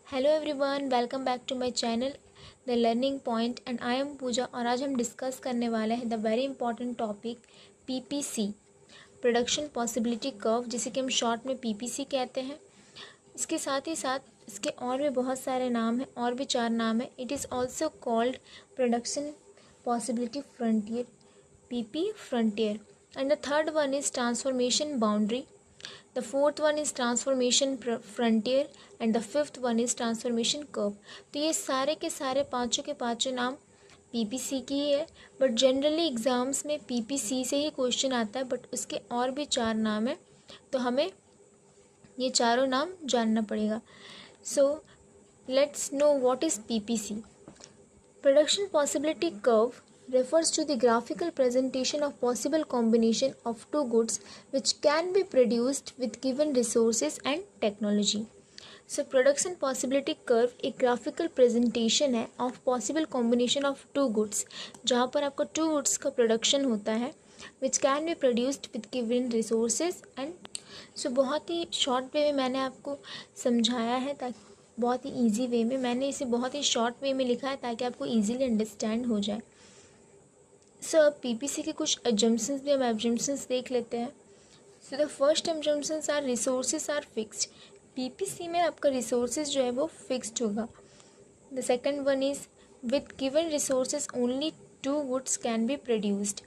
Hello everyone, welcome back to my channel the learning point and I am Pooja. और आज हम discuss करने वाले हैं the very important topic PPC, production possibility curve, जिसे कि हम शॉर्ट में पीपीसी कहते हैं। इसके साथ ही साथ इसके और भी बहुत सारे नाम हैं, और भी 4 नाम हैं। It is also called production possibility frontier, PP frontier, and the third one is transformation boundary. The fourth one is transformation frontier and the fifth one is transformation curve. तो ये सारे के सारे पांचों के पांचों नाम पीपीसी की ही है, बट जनरली एग्ज़ाम्स में पीपीसी से ही क्वेश्चन आता है, बट उसके और भी 4 नाम है, तो हमें ये चारों नाम जानना पड़ेगा. So let's know what is PPC. Production possibility curve refers to the graphical presentation of possible combination of two goods which can be produced with given resources and technology. So production possibility curve एक graphical presentation है of possible combination of two goods, जहाँ पर आपका two goods का production होता है which can be produced with given resources and so बहुत ही short way में मैंने आपको समझाया है, ताकि बहुत ही ईजी वे में मैंने इसे बहुत ही शॉर्ट वे में लिखा है ताकि आपको ईजीली अंडरस्टैंड हो जाए. सो अब पीपीसी के कुछ अजम्पशंस भी हम एजम्पशंस देख लेते हैं. So the first assumptions are resources are fixed. PPC में आपका रिसोर्सेज जो है वो फिक्स्ड होगा. The second one is with given resources only 2 goods can be produced.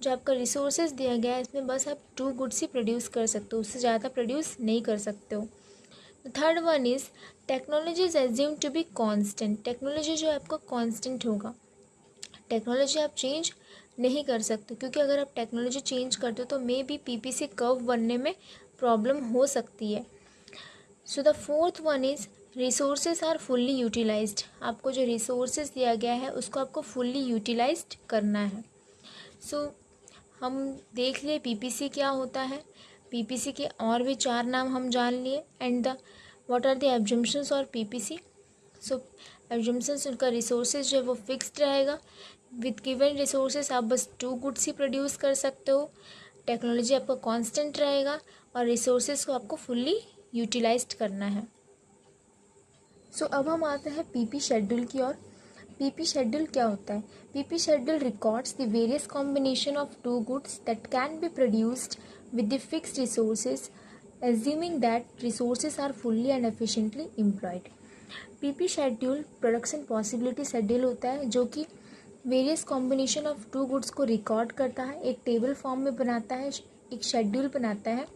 जो आपका रिसोर्सेज दिया गया है इसमें बस आप 2 गुड्स ही प्रोड्यूस कर सकते हो, उससे ज़्यादा प्रोड्यूस नहीं कर सकते हो. The third one is technology is assume to be constant. Technology जो है आपका कॉन्स्टेंट होगा. टेक्नोलॉजी आप चेंज नहीं कर सकते, क्योंकि अगर आप टेक्नोलॉजी चेंज करते हो तो मे बी पीपीसी कर्व बनने में प्रॉब्लम हो सकती है. So the fourth one is resources are fully utilised. आपको जो रिसोर्सेज दिया गया है उसको आपको फुल्ली यूटिलाइज्ड करना है. सो हम देख लिए पीपीसी क्या होता है. पीपीसी के और भी 4 नाम हम जान लिए. And the what are the assumptions और पीपीसी. सो एजम्पशंस, उनका रिसोर्सेज जो है वो फिक्स्ड रहेगा. विद गिवन रिसोर्सेज आप बस 2 गुड्स ही प्रोड्यूस कर सकते हो. टेक्नोलॉजी आपका कांस्टेंट रहेगा और रिसोर्सेज को आपको फुल्ली यूटिलाइज्ड करना है. सो अब हम आते हैं पीपी शेड्यूल की ओर. पीपी शेड्यूल क्या होता है? PP schedule records the various combination of 2 goods that can be produced with the fixed resources, assuming that resources are fully and efficiently employed. PP schedule production possibility schedule होता है, जो कि various combination of 2 goods को record करता है, एक table form में बनाता है, एक शेड्यूल बनाता है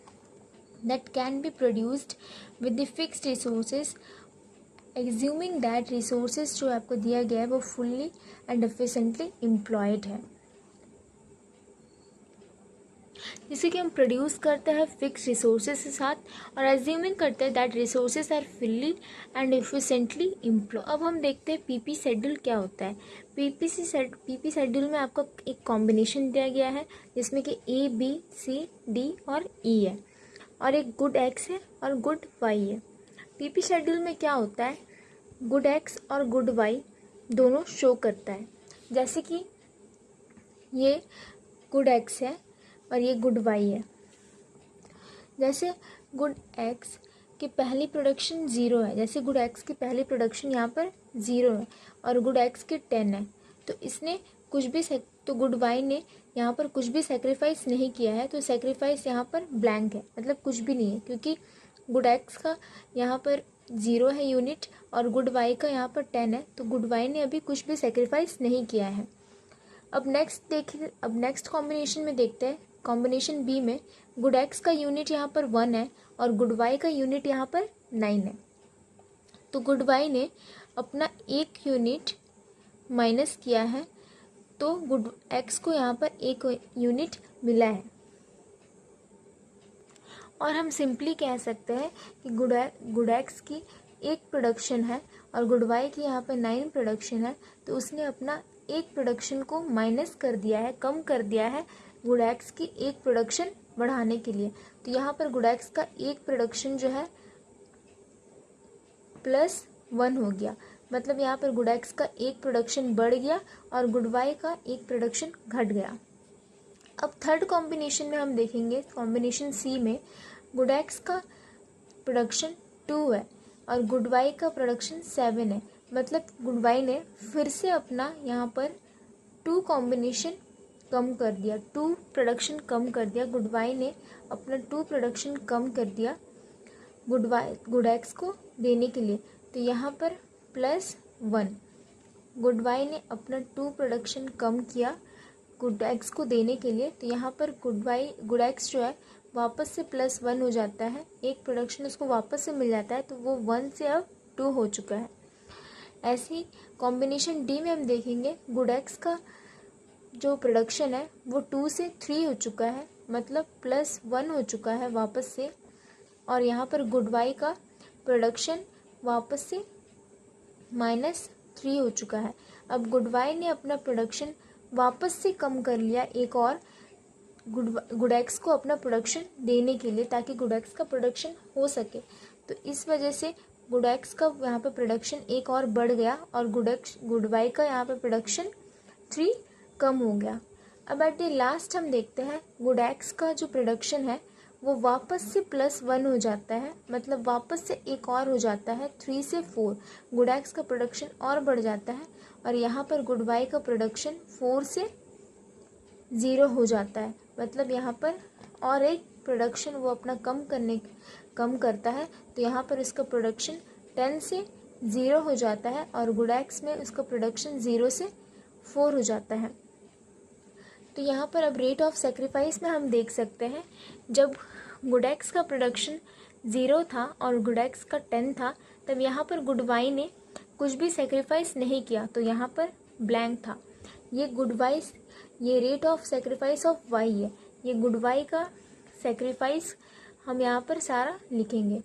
that can be produced with the fixed resources, assuming that resources जो आपको दिया गया है वो fully and efficiently employed है. जिसे कि हम प्रोड्यूस करते हैं फिक्स रिसोर्सेज के साथ और एज्यूमिंग करते हैं that resources are fully and efficiently employ. अब हम देखते हैं पीपी शेड्यूल क्या होता है. पीपी शेड्यूल में आपको एक कॉम्बिनेशन दिया गया है जिसमें कि ए बी सी डी और ई है, और एक गुड एक्स है और गुड वाई है. पीपी शेड्यूल में क्या होता है, गुड एक्स और गुड वाई दोनों शो करता है. जैसे कि ये गुड एक्स है और ये गुड वाई है. जैसे गुड एक्स की पहली प्रोडक्शन 0 है, जैसे गुड एक्स की पहली प्रोडक्शन यहाँ पर 0 है और गुड एक्स की 10 है, तो इसने कुछ भी तो गुड वाई ने यहाँ पर कुछ भी सेक्रीफाइस नहीं किया है, तो सेक्रीफाइस यहाँ पर ब्लैंक है, मतलब कुछ भी नहीं है, क्योंकि गुड एक्स का यहाँ पर 0 है यूनिट और गुड वाई का यहाँ पर 10 है, तो गुड वाई ने अभी कुछ भी सेक्रीफाइस नहीं किया है. अब नेक्स्ट कॉम्बिनेशन में देखते हैं. कॉम्बिनेशन बी में गुड एक्स का यूनिट यहाँ पर 1 है और गुड वाई का यूनिट यहाँ पर 9 है, तो गुड वाई ने अपना 1 यूनिट माइनस किया है, तो गुड एक्स को यहाँ पर 1 यूनिट मिला है. और हम सिंपली कह सकते हैं कि गुड एक्स की 1 प्रोडक्शन है और गुड वाई की यहाँ पर 9 प्रोडक्शन है, तो उसने अपना 1 प्रोडक्शन को माइनस कर दिया है, कम कर दिया है गुड एक्स की 1 प्रोडक्शन बढ़ाने के लिए. तो यहाँ पर गुड एक्स का 1 प्रोडक्शन जो है +1 हो गया, मतलब यहाँ पर गुड एक्स का 1 प्रोडक्शन बढ़ गया और गुड वाई का 1 प्रोडक्शन घट गया. अब थर्ड कॉम्बिनेशन में हम देखेंगे, कॉम्बिनेशन सी में गुड एक्स का प्रोडक्शन 2 है और गुड वाई का प्रोडक्शन 7 है। मतलब गुड वाई ने फिर से अपना यहाँ पर 2 कॉम्बिनेशन कम कर दिया, 2 प्रोडक्शन कम कर दिया। गुड वाई ने अपना 2 प्रोडक्शन कम कर दिया गुड एक्स को देने के लिए। तो यहाँ पर +1 गुड वाई ने अपना 2 प्रोडक्शन कम किया गुड एक्स को देने के लिए। तो यहाँ पर गुड एक्स जो है वापस से +1 हो जाता है, एक प्रोडक्शन उसको वापस से मिल जाता है, तो वो 1 से अब 2 हो चुका है। ऐसे ही कॉम्बिनेशन डी में हम देखेंगे गुड एक्स का जो प्रोडक्शन है वो 2 से 3 हो चुका है, मतलब +1 हो चुका है वापस से। और यहाँ पर गुड वाई का प्रोडक्शन वापस से -3 हो चुका है। अब गुड वाई ने अपना प्रोडक्शन वापस से कम कर लिया एक और गुड एक्स को अपना प्रोडक्शन देने के लिए, ताकि गुड एक्स का प्रोडक्शन हो सके। तो इस वजह से गुड एक्स का यहाँ पे प्रोडक्शन एक और बढ़ गया और गुड वाई का यहाँ पे प्रोडक्शन 3 कम हो गया। अब एट द लास्ट हम देखते हैं गुड एक्स का जो प्रोडक्शन है वो वापस से +1 हो जाता है, मतलब वापस से एक और हो जाता है 3 से 4। गुड एक्स का प्रोडक्शन और बढ़ जाता है और यहाँ पर गुड वाई का प्रोडक्शन 4 से 0 हो जाता है। मतलब यहाँ पर और एक प्रोडक्शन वो अपना कम करता है, तो यहाँ पर इसका प्रोडक्शन 10 से 0 हो जाता है और गुड एक्स में उसका प्रोडक्शन 0 से 4 हो जाता है। तो यहाँ पर अब रेट ऑफ सेक्रीफाइस में हम देख सकते हैं, जब गुड एक्स का प्रोडक्शन 0 था और गुड एक्स का 10 था, तब यहाँ पर गुड वाई ने कुछ भी सेक्रीफाइस नहीं किया, तो यहाँ पर ब्लैंक था। ये rate of sacrifice of Y है, ये गुड वाई का सेक्रीफाइस हम यहाँ पर सारा लिखेंगे।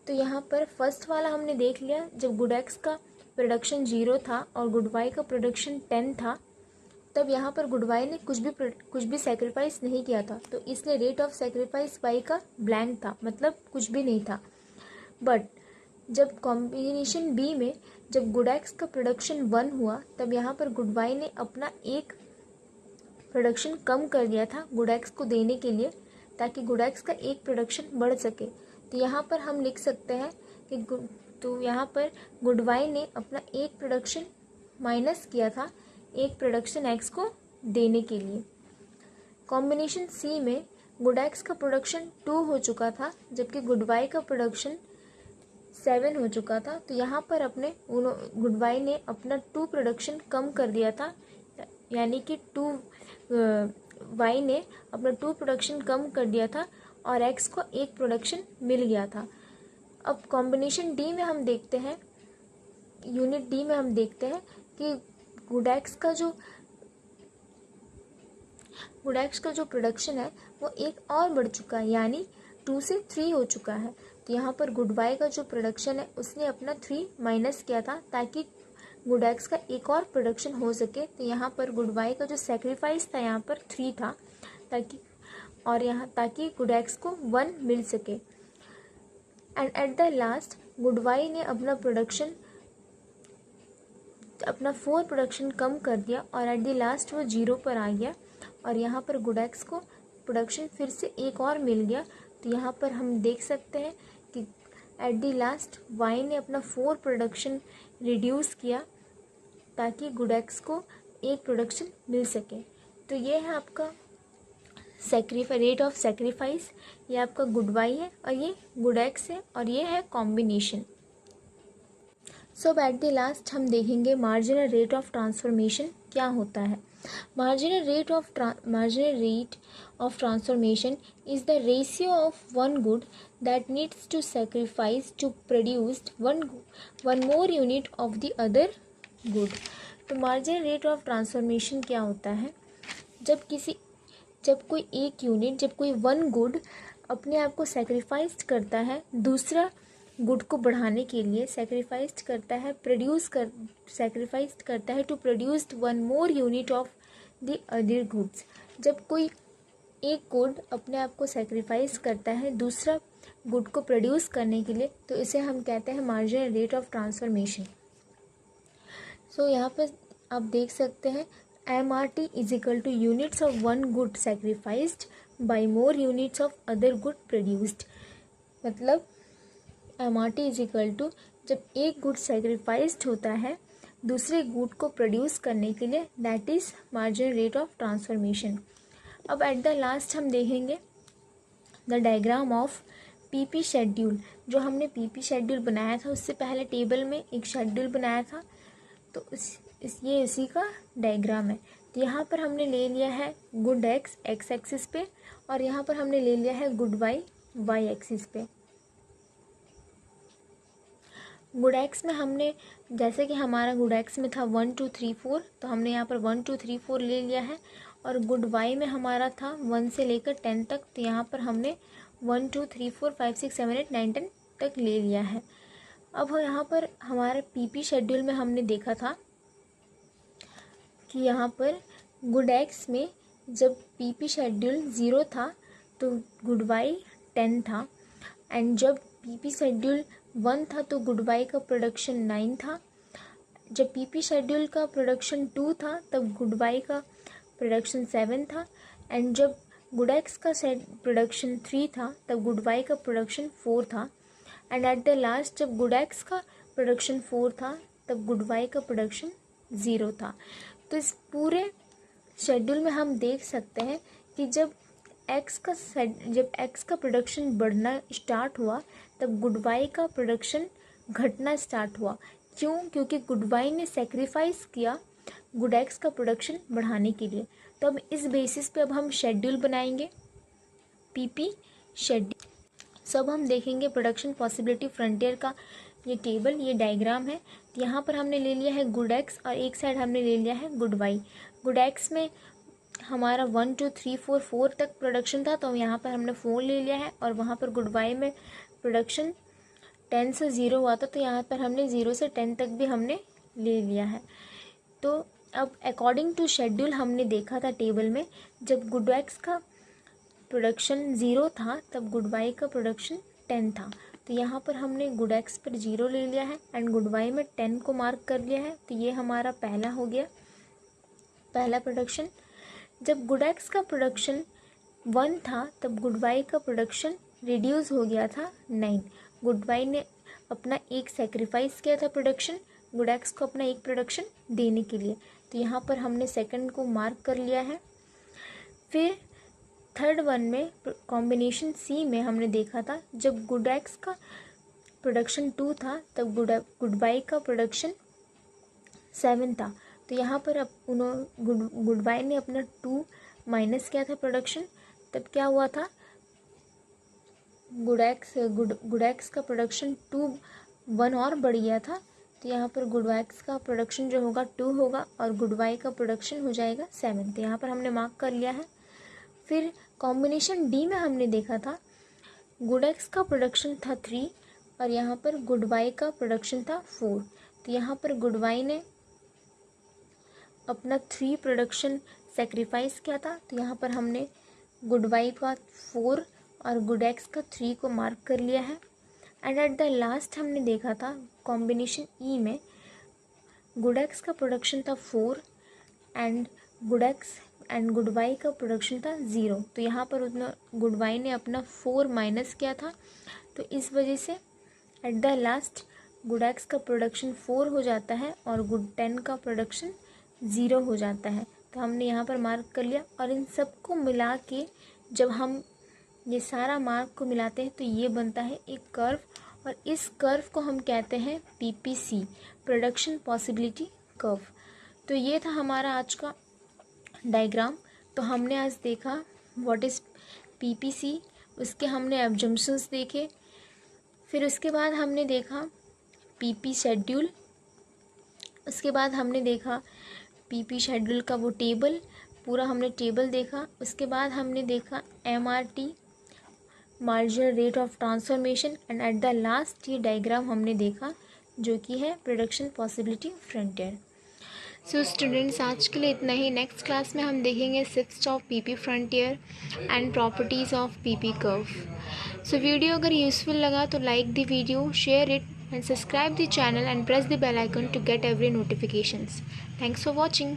तो यहाँ पर फर्स्ट वाला हमने देख लिया, जब गुड एक्स का प्रोडक्शन 0 था और गुड वाई का प्रोडक्शन 10 था, तब यहाँ पर गुड वाई ने कुछ भी सेक्रीफाइस नहीं किया था, तो इसलिए रेट ऑफ सेक्रीफाइस वाई का ब्लैंक था, मतलब कुछ भी नहीं था। बट जब कॉम्बिनेशन बी में जब गुड एक्स का प्रोडक्शन 1 हुआ, तब यहाँ पर गुड वाई ने अपना एक प्रोडक्शन कम कर दिया था गुड एक्स को देने के लिए, ताकि गुड एक्स का एक प्रोडक्शन बढ़ सके। तो यहाँ पर हम लिख सकते हैं कि तो यहाँ पर गुड वाई ने अपना एक प्रोडक्शन माइनस किया था एक प्रोडक्शन एक्स को देने के लिए। कॉम्बिनेशन सी में गुड एक्स का प्रोडक्शन 2 हो चुका था, जबकि गुड वाई का प्रोडक्शन 7 हो चुका था। तो यहाँ पर गुड वाई ने अपना 2 प्रोडक्शन कम कर दिया था, यानी कि वाई ने अपना 2 प्रोडक्शन कम कर दिया था और एक्स को एक प्रोडक्शन मिल गया था। अब कॉम्बिनेशन डी में हम देखते हैं, यूनिट डी में हम देखते हैं कि गुड एक्स का जो प्रोडक्शन है वो एक और बढ़ चुका है, यानी 2 से 3 हो चुका है। तो यहाँ पर गुड वाई का जो प्रोडक्शन है उसने अपना 3 माइनस किया था, ताकि गुड एक्स का एक और प्रोडक्शन हो सके। तो यहाँ पर गुड वाई का जो सेक्रीफाइस था यहाँ पर 3 था, ताकि गुड एक्स को 1 मिल सके। And at the last good Y ने अपना 4 प्रोडक्शन कम कर दिया और एट द लास्ट वो 0 पर आ गया और यहाँ पर गुड एक्स को प्रोडक्शन फिर से एक और मिल गया। तो यहाँ पर हम देख सकते हैं कि एट द लास्ट वाई ने अपना 4 प्रोडक्शन रिड्यूस किया, ताकि गुड एक्स को एक प्रोडक्शन मिल सके। तो ये है आपका रेट ऑफ सेक्रीफाइस, ये आपका गुड वाई है और ये गुड एक्स है और ये है combination. So at the last हम देखेंगे मार्जिनल रेट ऑफ ट्रांसफॉर्मेशन क्या होता है। Marginal rate of transformation is the ratio of one good that needs to sacrifice to produce one more unit of the other good. तो marginal rate of transformation क्या होता है, जब कोई one good अपने आप को सेक्रीफाइस करता है दूसरा गुड को बढ़ाने के लिए, सेक्रीफाइस करता है to produce one more unit of the other goods. जब कोई एक गुड अपने आप को सेक्रीफाइस करता है दूसरा गुड को प्रोड्यूस करने के लिए, तो इसे हम कहते हैं marginal rate of transformation. So यहाँ पर आप देख सकते हैं MRT is equal to units of one good sacrificed by more units of other good produced. मतलब MRT इज इक्वल टू, जब एक गुड सेक्रीफाइस्ड होता है दूसरे गुड को प्रोड्यूस करने के लिए, that is marginal rate of transformation. अब एट द लास्ट हम देखेंगे the diagram of PP schedule. जो हमने पीपी शेड्यूल बनाया था उससे पहले टेबल में एक शेड्यूल बनाया था, तो ये इसी का डायग्राम है। तो यहाँ पर हमने ले लिया है गुड एक्स एक्स एक्सिस पे, और यहाँ पर हमने ले लिया है गुड वाई वाई एक्सिस पे। गुड एक्स में हमने, जैसे कि हमारा गुड एक्स में था 1 2 3 4, तो हमने यहाँ पर 1 2 3 4 ले लिया है। और गुड वाई में हमारा था 1 से लेकर 10 तक, तो यहाँ पर हमने 1 2 3 4 5 6 7 8 9 10 तक ले लिया है। अब यहाँ पर हमारे पीपी शेड्यूल में हमने देखा था कि यहाँ पर गुड एक्स में जब पीपी शेड्यूल 0 था तो गुड वाई 10 था, एंड जब पीपी शेड्यूल 1 था तो गुड वाई का प्रोडक्शन 9 था। जब पीपी शेड्यूल का प्रोडक्शन 2 था तब गुड वाई का प्रोडक्शन 7 था, एंड जब गुड एक्स का प्रोडक्शन 3 था तब गुड वाई का प्रोडक्शन 4 था, एंड एट द लास्ट जब गुड एक्स का प्रोडक्शन 4 था तब गुड वाई का प्रोडक्शन 0 था। तो इस पूरे शेड्यूल में हम देख सकते हैं कि जब एक्स का प्रोडक्शन बढ़ना स्टार्ट हुआ तब गुड वाई का प्रोडक्शन घटना स्टार्ट हुआ। क्यों? क्योंकि गुड वाई ने सेक्रीफाइस किया गुड एक्स का प्रोडक्शन बढ़ाने के लिए। तो अब इस बेसिस पे अब हम शेड्यूल बनाएंगे, पीपी शेड्यूल। सब हम देखेंगे प्रोडक्शन पॉसिबिलिटी फ्रंटियर का ये टेबल, ये डायग्राम है। तो यहाँ पर हमने ले लिया है गुड एक्स और एक साइड हमने ले लिया है गुड वाई। गुड एक्स में हमारा 1 2 3 4 4 तक प्रोडक्शन था, तो यहाँ पर हमने 4 ले लिया है, और वहाँ पर गुड वाई में प्रोडक्शन 10 से 0 हुआ था, तो यहाँ पर हमने 0 से 10 तक भी हमने ले लिया है। तो अब अकॉर्डिंग टू शेड्यूल हमने देखा था टेबल में, जब गुड एक्स का प्रोडक्शन 0 था तब गुड वाई का प्रोडक्शन 10 था। तो यहाँ पर हमने गुड एक्स पर 0 ले लिया है एंड गुड वाई में 10 को मार्क कर लिया है। तो ये हमारा पहला हो गया, पहला प्रोडक्शन। जब गुड एक्स का प्रोडक्शन 1 था तब गुड वाई का प्रोडक्शन रिड्यूस हो गया था 9। गुड वाई ने अपना एक सेक्रीफाइस किया था प्रोडक्शन गुड एक्स को अपना एक प्रोडक्शन देने के लिए। तो यहाँ पर हमने सेकंड को मार्क कर लिया है। फिर थर्ड वन में कॉम्बिनेशन सी में हमने देखा था जब गुड एक्स का प्रोडक्शन 2 था तब गुड वाई का प्रोडक्शन 7 था। तो यहाँ पर अब गुड वाई ने अपना 2 माइनस किया था प्रोडक्शन, तब क्या हुआ था गुड एक्स का प्रोडक्शन 1 और बढ़ गया था। तो यहाँ पर गुड एक्स का प्रोडक्शन जो होगा 2 होगा और गुड वाई का प्रोडक्शन हो जाएगा 7। तो यहाँ पर हमने मार्क कर लिया है। फिर कॉम्बिनेशन डी में हमने देखा था गुड एक्स का प्रोडक्शन था 3 और यहाँ पर गुड वाई का प्रोडक्शन था 4। तो यहाँ पर गुड वाई ने अपना 3 प्रोडक्शन सेक्रीफाइस किया था। तो यहाँ पर हमने गुड वाई का 4 और गुड एक्स का 3 को मार्क कर लिया है। एंड एट द लास्ट हमने देखा था कॉम्बिनेशन ई में गुड एक्स का प्रोडक्शन था 4 and good X and good Y का प्रोडक्शन था 0। तो यहाँ पर उतना गुड वाई ने अपना 4 माइनस किया था। तो इस वजह से eight the last good x का प्रोडक्शन 4 हो जाता है और गुड 10 का प्रोडक्शन 0 हो जाता है। तो हमने यहाँ पर मार्क कर लिया और इन सबको मिला के जब हम ये सारा मार्क को मिलाते हैं तो ये बनता है एक कर्व और इस कर्व को हम कहते हैं PPC, प्रोडक्शन पॉसिबिलिटी कर्व। तो ये था हमारा आज का डायग्राम। तो हमने आज देखा व्हाट इज़ PPC, उसके हमने एब्जम्पशंस देखे, फिर उसके बाद हमने देखा PP शेड्यूल, उसके बाद हमने देखा PP शेड्यूल का वो टेबल, पूरा हमने टेबल देखा। उसके बाद हमने देखा MRT, marginal rate of transformation, and at the last ये डायग्राम हमने देखा जो कि है production possibility frontier. So students आज के लिए इतना ही। नेक्स्ट क्लास में हम देखेंगे 6th of PP frontier and properties of PP curve. So video अगर यूज़फुल लगा तो like the video, share it and subscribe the channel and press the bell icon to get every notifications. Thanks for watching.